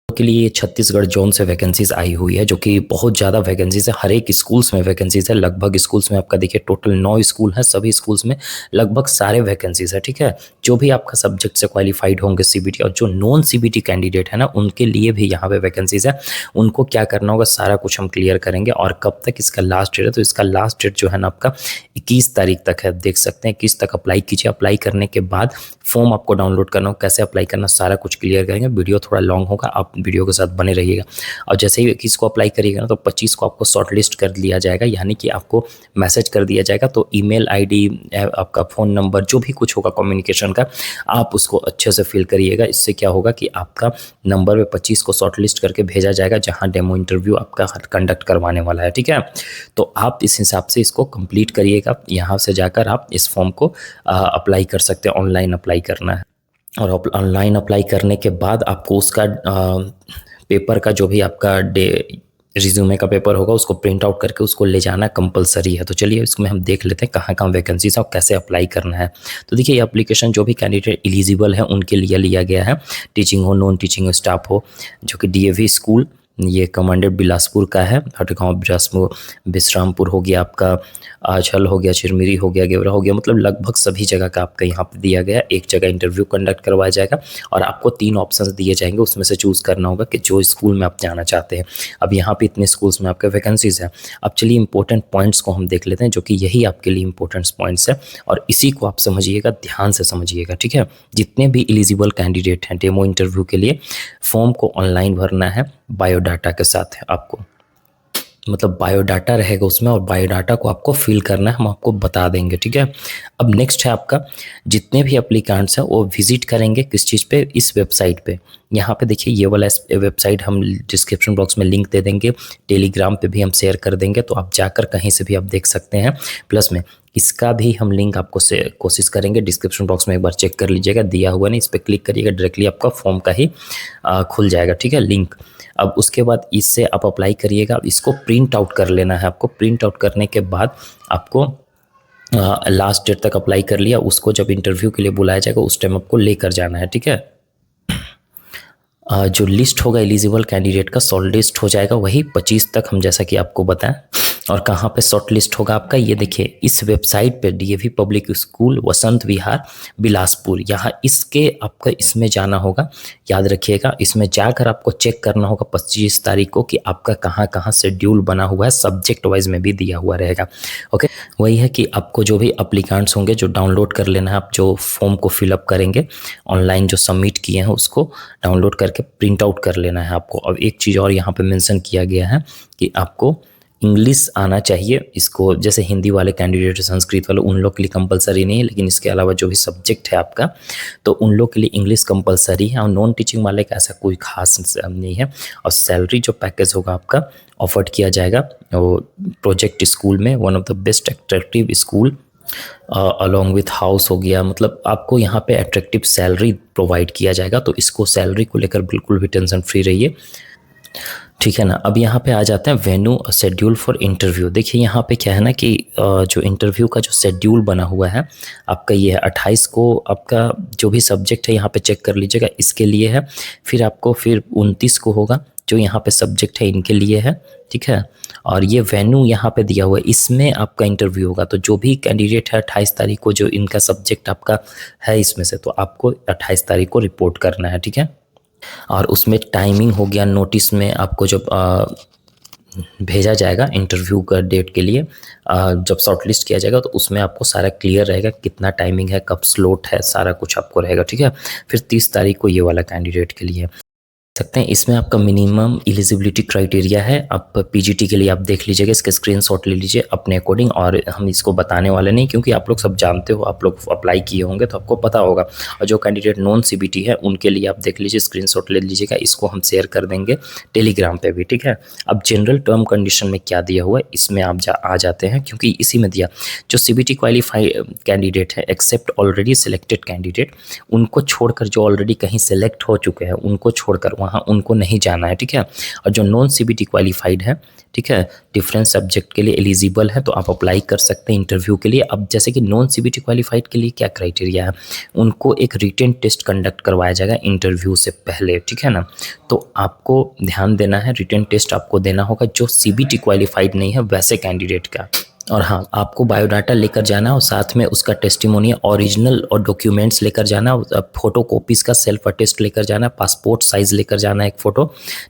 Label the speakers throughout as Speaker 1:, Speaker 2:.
Speaker 1: के लिए छत्तीसगढ़ जोन से वैकेंसीज आई हुई है, जो कि बहुत ज़्यादा वैकेंसीज है। हर एक स्कूल्स में वैकेंसीज है। लगभग स्कूल्स में आपका देखिए टोटल 9 स्कूल हैं। सभी स्कूल्स में लगभग सारे वैकेंसीज है। ठीक है, जो भी आपका सब्जेक्ट से क्वालिफाइड होंगे सीबीटी, और जो नॉन सीबीटी कैंडिडेट है ना, उनके लिए भी यहाँ पे वैकेंसीज है। उनको क्या करना होगा सारा कुछ हम क्लियर करेंगे। और कब तक इसका लास्ट डेट है, तो इसका लास्ट डेट जो है ना आपका 21 तारीख तक है। देख सकते हैं 21 तक अप्लाई कीजिए। अप्लाई करने के बाद फॉर्म आपको डाउनलोड करना हो, कैसे अप्लाई करना, सारा कुछ क्लियर करेंगे। वीडियो थोड़ा लॉन्ग होगा, आप वीडियो के साथ बने रहिएगा। और जैसे ही 21 को अप्लाई करिएगा ना, तो 25 को आपको शॉर्ट लिस्ट कर लिया जाएगा, यानी कि आपको मैसेज कर दिया जाएगा। तो ईमेल आईडी, आपका फ़ोन नंबर, जो भी कुछ होगा कम्युनिकेशन का, आप उसको अच्छे से फिल करिएगा। इससे क्या होगा कि आपका नंबर पे 25 को शॉर्ट लिस्ट करके भेजा जाएगा, जहाँ डेमो इंटरव्यू आपका कंडक्ट करवाने वाला है। ठीक है, तो आप इस हिसाब से इसको कंप्लीट करिएगा। यहाँ से जाकर आप इस फॉर्म को अप्लाई कर सकते हैं। ऑनलाइन अप्लाई करना है, और ऑनलाइन अप्लाई करने के बाद आपको उसका पेपर का जो भी आपका रिज्यूमे का पेपर होगा, उसको प्रिंट आउट करके उसको ले जाना कंपलसरी है। तो चलिए इसमें हम देख लेते हैं कहाँ कहाँ वैकेंसीज है और कैसे अप्लाई करना है। तो देखिए ये एप्लीकेशन जो भी कैंडिडेट एलिजिबल है उनके लिए लिया गया है। टीचिंग हो, नॉन टीचिंग स्टाफ हो, जो कि डीएवी स्कूल, ये कमांडेड बिलासपुर का है। हटगांव विश्रामपुर हो गया, आपका आंचल हो गया, चिरमिरी हो गया, गेवरा हो गया, मतलब लगभग सभी जगह का आपका यहाँ पे दिया गया। एक जगह इंटरव्यू कंडक्ट करवाया जाएगा और आपको 3 ऑप्शंस दिए जाएंगे, उसमें से चूज़ करना होगा कि जो स्कूल में आप जाना चाहते हैं। अब यहाँ पे इतने स्कूल्स में आपके वैकेंसीज है। अब चलिए इंपॉर्टेंट पॉइंट्स को हम देख लेते हैं, जो कि यही आपके लिए इंपॉर्टेंट पॉइंट्स है, और इसी को आप समझिएगा, ध्यान से समझिएगा। ठीक है, जितने भी एलिजिबल कैंडिडेट हैं डेमो इंटरव्यू के लिए, फॉर्म को ऑनलाइन भरना है, बायोडाटा के साथ है आपको, मतलब बायोडाटा रहेगा उसमें, और बायोडाटा को आपको फिल करना है, हम आपको बता देंगे। ठीक है, अब नेक्स्ट है आपका, जितने भी एप्लीकेंट्स हैं वो विजिट करेंगे किस चीज़ पे, इस वेबसाइट पे। यहाँ पे देखिए ये वाला वेबसाइट हम डिस्क्रिप्शन बॉक्स में लिंक दे देंगे, टेलीग्राम पे भी हम शेयर कर देंगे, तो आप जाकर कहीं से भी आप देख सकते हैं। प्लस में इसका भी हम लिंक आपको से कोशिश करेंगे, डिस्क्रिप्शन बॉक्स में एक बार चेक कर लीजिएगा, दिया हुआ नहीं, इस पर क्लिक करिएगा, डायरेक्टली आपका फॉर्म का ही खुल जाएगा। ठीक है, लिंक। अब उसके बाद इससे आप अप्लाई करिएगा। इसको प्रिंट आउट कर लेना है आपको। प्रिंट आउट करने के बाद आपको लास्ट डेट तक अप्लाई कर लिया, उसको जब इंटरव्यू के लिए बुलाया जाएगा उस टाइम आपको लेकर जाना है। ठीक है, जो लिस्ट होगा एलिजिबल कैंडिडेट का, शॉर्ट लिस्ट हो जाएगा वही 25 तक, हम जैसा कि आपको बताएं। और कहाँ पे शॉर्ट लिस्ट होगा आपका, ये देखिए इस वेबसाइट पे, DAV public school Vasant Vihar Bilaspur, यहाँ इसके आपका इसमें जाना होगा। याद रखिएगा, इसमें जाकर आपको चेक करना होगा 25 तारीख को कि आपका कहाँ कहाँ शेड्यूल बना हुआ है, सब्जेक्ट वाइज में भी दिया हुआ रहेगा। ओके, वही है कि आपको जो भी अप्लीकेंट्स होंगे जो डाउनलोड कर लेना है, आप जो फॉर्म को फिलअप करेंगे ऑनलाइन, जो सबमिट किए हैं उसको डाउनलोड करके प्रिंट आउट कर लेना है आपको। अब एक चीज़ और यहाँ पे मेंशन किया गया है कि आपको इंग्लिश आना चाहिए। इसको जैसे हिंदी वाले कैंडिडेट, संस्कृत वाले, उन लोग के लिए कंपलसरी नहीं है, लेकिन इसके अलावा जो भी सब्जेक्ट है आपका, तो उन लोग के लिए इंग्लिश कंपलसरी है। और नॉन टीचिंग वाले का ऐसा कोई खास नहीं है। और सैलरी जो पैकेज होगा आपका ऑफर्ड किया जाएगा वो प्रोजेक्ट स्कूल में, one of the best attractive school along with house हो गया, मतलब आपको यहाँ पे एट्रैक्टिव सैलरी प्रोवाइड किया जाएगा। तो इसको सैलरी को लेकर बिल्कुल भी टेंशन फ्री रहिए। ठीक है ना। अब यहाँ पे आ जाते हैं वेन्यू शेड्यूल फॉर इंटरव्यू। देखिए यहाँ पे क्या है ना कि जो इंटरव्यू का जो शेड्यूल बना हुआ है आपका, ये है 28 को आपका जो भी सब्जेक्ट है यहाँ पे चेक कर लीजिएगा, इसके लिए है। फिर आपको फिर 29 को होगा, जो यहाँ पे सब्जेक्ट है इनके लिए है। ठीक है, और ये वेन्यू यहाँ पे दिया हुआ है, इसमें आपका इंटरव्यू होगा। तो जो भी कैंडिडेट है 28 तारीख को, जो इनका सब्जेक्ट आपका है इसमें से, तो आपको 28 तारीख को रिपोर्ट करना है। ठीक है, और उसमें टाइमिंग हो गया, नोटिस में आपको जब भेजा जाएगा इंटरव्यू का डेट के लिए, जब शॉर्टलिस्ट किया जाएगा तो उसमें आपको सारा क्लियर रहेगा, कितना टाइमिंग है, कब स्लॉट है, सारा कुछ आपको रहेगा। ठीक है, फिर 30 तारीख को ये वाला कैंडिडेट के लिए सकते हैं। इसमें आपका मिनिमम एलिजिबिलिटी क्राइटेरिया है। आप पीजीटी के लिए आप देख लीजिएगा, इसके स्क्रीनशॉट ले लीजिए अपने अकॉर्डिंग, और हम इसको बताने वाले नहीं, क्योंकि आप लोग सब जानते हो, आप लोग अप्लाई किए होंगे तो आपको पता होगा। और जो कैंडिडेट नॉन सीबीटी है उनके लिए आप देख लीजिए, स्क्रीनशॉट ले लीजिएगा, इसको हम शेयर कर देंगे टेलीग्राम पे भी। ठीक है, अब जनरल टर्म कंडीशन में क्या दिया हुआ है इसमें आप आ जाते हैं, क्योंकि इसी में दिया जो सीबीटी क्वालिफाइड कैंडिडेट है एक्सेप्ट ऑलरेडी सिलेक्टेड कैंडिडेट, उनको छोड़कर, जो ऑलरेडी कहीं सेलेक्ट हो चुके हैं उनको छोड़कर, वहाँ वहाँ उनको नहीं जाना है, ठीक है। और जो नॉन सीबीटी क्वालिफाइड है, ठीक है, डिफरेंट सब्जेक्ट के लिए एलिजिबल है, तो आप अप्लाई कर सकते हैं इंटरव्यू के लिए। अब जैसे कि नॉन सीबीटी क्वालिफाइड के लिए क्या क्राइटेरिया है, उनको एक रिटन टेस्ट कंडक्ट करवाया जाएगा इंटरव्यू से पहले, ठीक है ना। तो आपको ध्यान देना है, रिटन टेस्ट आपको देना होगा जो सीबीटी क्वालिफाइड नहीं है वैसे कैंडिडेट का। और हाँ, आपको बायोडाटा लेकर जाना और साथ में उसका टेस्टिमोनियल ओरिजिनल और डॉक्यूमेंट्स लेकर जाना, फोटो कॉपीज़ का सेल्फ अटेस्ट लेकर जाना, पासपोर्ट साइज़ लेकर जाना एक फ़ोटो,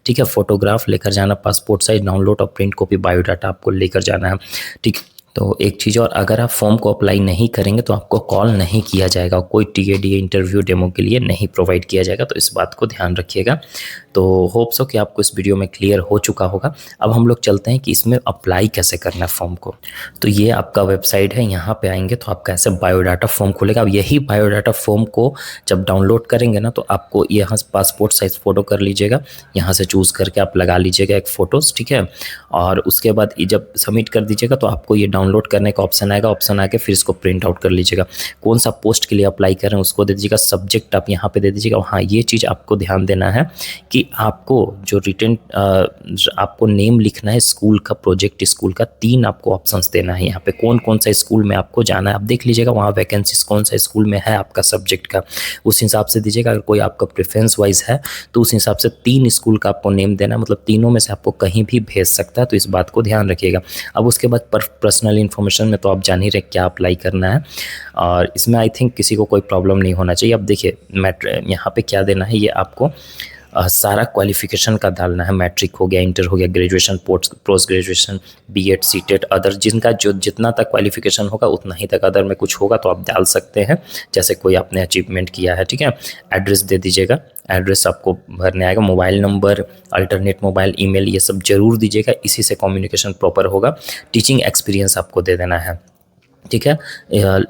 Speaker 1: ठीक है, फोटोग्राफ लेकर जाना, पासपोर्ट साइज़ डाउनलोड और प्रिंट कॉपी बायोडाटा आपको लेकर जाना है, ठीक। तो एक चीज़ और, अगर आप फॉर्म को अप्लाई नहीं करेंगे तो आपको कॉल नहीं किया जाएगा, कोई टीएडी इंटरव्यू डेमो के लिए नहीं प्रोवाइड किया जाएगा, तो इस बात को ध्यान रखिएगा। तो होप सो कि आपको इस वीडियो में क्लियर हो चुका होगा। अब हम लोग चलते हैं कि इसमें अप्लाई कैसे करना है फॉर्म को। तो ये आपका वेबसाइट है, यहाँ पे आएंगे तो आपका ऐसे बायोडाटा फॉर्म खुलेगा। अब यही बायोडाटा फॉर्म को जब डाउनलोड करेंगे ना, तो आपको यहाँ पासपोर्ट साइज़ फ़ोटो कर लीजिएगा, यहाँ से चूज़ करके आप लगा लीजिएगा एक फ़ोटोज़, ठीक है। और उसके बाद जब सबमिट कर दीजिएगा तो आपको ये डाउनलोड करने का ऑप्शन आएगा, ऑप्शन आके फिर इसको प्रिंट आउट कर लीजिएगा। कौन सा पोस्ट के लिए अप्लाई कर रहे हैं उसको दे दीजिएगा, सब्जेक्ट आप यहाँ पे दे दीजिएगा। हाँ, ये चीज़ आपको ध्यान देना है कि आपको जो रिटन आपको नेम लिखना है स्कूल का, प्रोजेक्ट स्कूल का, 3 आपको ऑप्शंस देना है यहाँ पे, कौन कौन सा स्कूल में आपको जाना है। आप देख लीजिएगा वहाँ वैकेंसीज कौन सा स्कूल में है आपका सब्जेक्ट का, उस हिसाब से दीजिएगा। अगर कोई आपका प्रेफरेंस वाइज है तो उस हिसाब से 3 स्कूल का आपको नेम देना है, मतलब तीनों में से आपको कहीं भी भेज सकता है, तो इस बात को ध्यान रखिएगा। अब उसके बाद पर्सनल इन्फॉर्मेशन में तो आप जान ही रहे क्या अप्लाई करना है, और इसमें आई थिंक किसी को कोई प्रॉब्लम नहीं होना चाहिए। अब देखिए यहाँ पे क्या देना है, ये आपको सारा क्वालिफिकेशन का डालना है, मैट्रिक हो गया, इंटर हो गया, graduation, post graduation, B Ed, CTET, other, जिनका जो जितना तक क्वालिफिकेशन होगा उतना ही तक, अदर में कुछ होगा तो आप डाल सकते हैं, जैसे कोई आपने अचीवमेंट किया है, ठीक है। एड्रेस दे दीजिएगा, एड्रेस आपको भरने आएगा, mobile number, alternate mobile, email, ये सब जरूर दीजिएगा, इसी से कम्युनिकेशन प्रॉपर होगा। टीचिंग एक्सपीरियंस आपको दे देना है, ठीक है।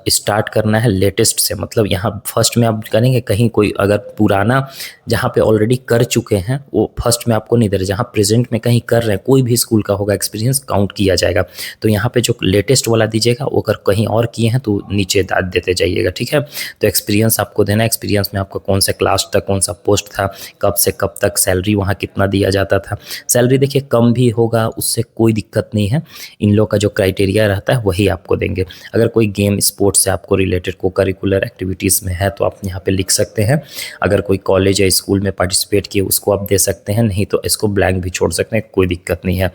Speaker 1: स्टार्ट करना है लेटेस्ट से, मतलब यहाँ फर्स्ट में आप करेंगे, कहीं कोई अगर पुराना जहाँ पे ऑलरेडी कर चुके हैं वो फर्स्ट में आपको नहीं दे रहे, जहाँ प्रेजेंट में कहीं कर रहे हैं, कोई भी स्कूल का होगा एक्सपीरियंस काउंट किया जाएगा। तो यहाँ पे जो लेटेस्ट वाला दीजिएगा, वो अगर कहीं और किए हैं तो नीचे दाद देते जाइएगा, ठीक है। तो एक्सपीरियंस आपको देना है, एक्सपीरियंस में आपका कौन सा क्लास था, कौन सा पोस्ट था, कब से कब तक, सैलरी वहाँ कितना दिया जाता था। सैलरी देखिए कम भी होगा, उससे कोई दिक्कत नहीं है, इन लोग का जो क्राइटेरिया रहता है वही आपको देंगे। अगर कोई गेम स्पोर्ट्स से आपको रिलेटेड को करिकुलर एक्टिविटीज़ में है तो आप यहाँ पे लिख सकते हैं। अगर कोई कॉलेज या स्कूल में पार्टिसिपेट किए उसको आप दे सकते हैं, नहीं तो इसको ब्लैंक भी छोड़ सकते हैं, कोई दिक्कत नहीं है।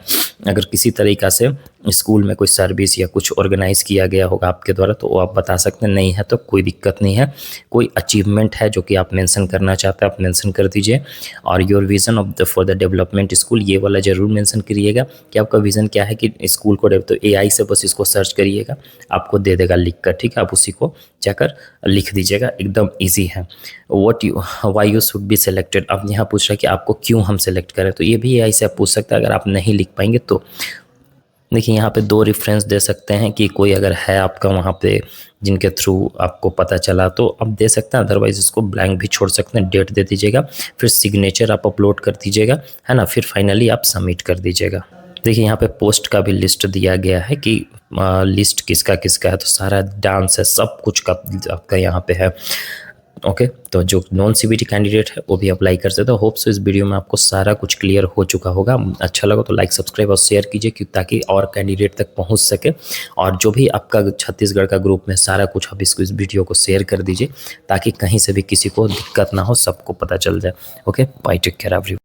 Speaker 1: अगर किसी तरीक़ा से स्कूल में कोई सर्विस या कुछ ऑर्गेनाइज किया गया होगा आपके द्वारा तो वो आप बता सकते हैं, नहीं है तो कोई दिक्कत नहीं है। कोई अचीवमेंट है जो कि आप मेंशन करना चाहते हैं, आप मेंशन कर दीजिए। और your vision of the for the development school, ये वाला ज़रूर मेंशन करिएगा कि आपका विज़न क्या है कि स्कूल को तो एआई से बस इसको सर्च करिएगा, आपको दे देगा लिख कर, ठीक है। आप उसी को जाकर लिख दीजिएगा, एकदम ईजी है। Why you should be selected, अब यहाँ पूछ रहा है कि आपको क्यों हम सेलेक्ट करें, तो ये भी एआई से आप पूछ सकते हैं। अगर आप नहीं लिख पाएंगे तो देखिए यहाँ पे 2 रेफरेंस दे सकते हैं कि कोई अगर है आपका वहाँ पे जिनके थ्रू आपको पता चला तो आप दे सकते हैं, अदरवाइज़ इसको ब्लैंक भी छोड़ सकते हैं। डेट दे दीजिएगा, फिर सिग्नेचर आप अपलोड कर दीजिएगा, है ना, फिर फाइनली आप सबमिट कर दीजिएगा। देखिए यहाँ पे पोस्ट का भी लिस्ट दिया गया है कि लिस्ट किसका किसका है, तो सारा डांस है, सब कुछ का आपका यहाँ पे है। ओके, तो जो नॉन सीबीटी कैंडिडेट है वो भी अप्लाई कर सकते हो। होप सो इस वीडियो में आपको सारा कुछ क्लियर हो चुका होगा। अच्छा लगा तो लाइक, सब्सक्राइब और शेयर कीजिए कि ताकि और कैंडिडेट तक पहुंच सके। और जो भी आपका छत्तीसगढ़ का ग्रुप में सारा कुछ आप इसको इस वीडियो को शेयर कर दीजिए ताकि कहीं से भी किसी को दिक्कत ना हो, सबको पता चल जाए। Okay, bye, take care everyone.